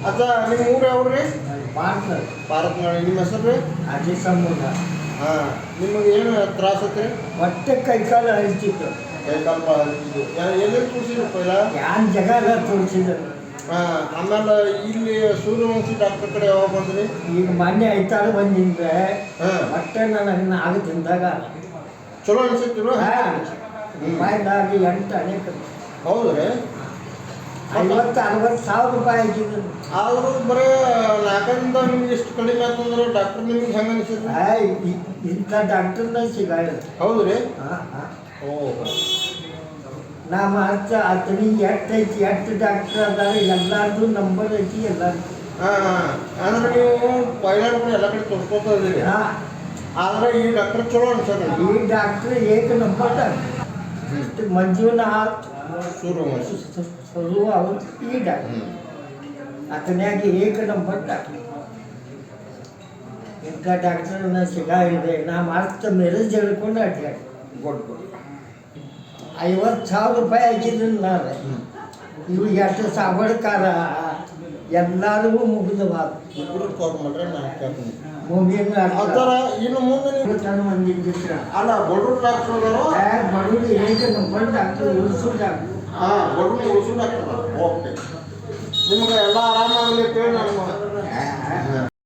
ಅದ ನಿಮ್ಮ ಊರು ಯಾವ್ರಿ? ಪಾರ್ಟ್ನರ್ ಪಾರತ್ನಾಳಿ. ನಿಮ್ಮ ಹೆಸರು ರೀ? ಅದೇ ಸಂಬಂಧ. ಹಾಂ, ನಿಮಗೆ ಏನು ತ್ರಾಸ ಐತ್ರಿ? ಹೊಟ್ಟೆ ಕೈಕಾಲು ಹರಿತಿತ್ತು. ಕೈಕಾಲು ಭಾಳ ಹರಿತಿದ್ದು. ಎಲ್ಲೆಲ್ಲಿ ತೋರಿಸಿದ್ರಪ್ಪ ಇಲ್ಲ? ಯಾನ್ ಜಾಗ ತೋರಿಸಿದ್ರು. ಹಾಂ, ಆಮೇಲೆ ಇಲ್ಲಿ ಸೂರ್ಯವಂಶಿ ಡಾಕ್ಟರ್ ಕಡೆ ಯಾವಾಗ ಬಂದ್ರಿ? ಈಗ ಮೊನ್ನೆ ಐತಾಳು ಬಂದಿಂದ್ರೆ ಹಾಂ, ಹೊಟ್ಟೆ ನನಗೆ ನಾಲ್ಕು ತಿಂದಾಗ ಚಲೋ ಅನ್ಸಿತ್ತಿರು? ರೂಪಾಯಿದಾಗ 8 ಅನೇಕ ಹೌದು ರೀ. 50-60 ಸಾವಿರ ರೂಪಾಯಿ ಹಾಕಿದ್ರು. ಆದರೂ ಬರೀ 4ರಿಂದ ನಿಮ್ಗೆ ಎಷ್ಟು ಕಡಿಮೆ ಆಯ್ತಂದ್ರೆ ಡಾಕ್ಟರ್ ನಿಮ್ಗೆ ಹೆಂಗೆ ಅನಿಸಿದ್ರು? ಇಂಥ ಡಾಕ್ಟರ್ನ ಸಿಗಲ್ಲ. ಹೌದು ರೀ. ಹಾಂ ಹಾಂ. ಓ, ನಮ್ಮ ಆತನಿಗೆ ಎಷ್ಟು ಡಾಕ್ಟರ್ ಅದಾರ, ಎಲ್ಲಾರ್ದು ನಂಬರ್ ಐತಿ ಎಲ್ಲಾರ್ದು. ಹಾಂ ಹಾಂ. ಅಂದ್ರೆ ನೀವು ಪೈಲಾಡ್ಕೊಂಡು ಎಲ್ಲ ಕಡೆ ತೋರಿಸ್ಕೊತಾ ಇದ್ದೀರಿ. ಹಾಂ, ಆದರೆ ಈ ಡಾಕ್ಟರ್ ಚಲೋ ಅನ್ಸೋದು. ಈ ಡಾಕ್ಟರ್ ಏಕ ನಂಬರ್ ಮಂಜುನಾಥ್ ಸೂರ್ಯವಂಶಿ. ಶುರು ಅವರು ಈ ಡಾಕ್ಟರ್ ಆತನ್ಯಾಗ ಏಕ ನಂಬರ್ ಡಾಕ್ಟರ್. ಇಂಥ ಡಾಕ್ಟರ್ನ ಸಿಗಾಯಿದೆ. ನಾ ಮಾತ್ರ ಮೆರೇಜ್ ಹೇಳ್ಕೊಂಡು ಅಡ್ಡಾಡಿ ಕೊಟ್ಟು 50,000 ರೂಪಾಯಿ ಹಾಕಿದ್ರು ನಾನು. ಇವು ಎಷ್ಟು ಸಾವಡ್ಕಾರ ಎಲ್ಲರಿಗೂ ಮುಗಿದವಾದ ಇಬ್ಬರು ಕಾಲ್ ಮಾಡ್ರೆ ನಾನು ಕೇಳ್ತೀನಿ. ಮುಗಿನ ಆ ಥರ ಇನ್ನು ಮುಂದೆ ನೀವು ಮಂದಿದ್ದ ಅಲ್ಲ ಬಡವ್ರು ಡಾಕ್ಟರ್ ಅದಾರೋ? ಬಡವರು ಏಕ ನಂಬರ್ ಡಾಕ್ಟರ್ ಉಳಿಸು ಡಾಕ್ಟರ್. ಹಾಂ, ಬಡವ್ರು ಉಳಿಸು ಡಾಕ್ಟರ್. ಓಕೆ, ನಿಮ್ಗೆ ಎಲ್ಲ ಆರಾಮಾಗಲಿ ಅಂತೇಳಿ ನಾನು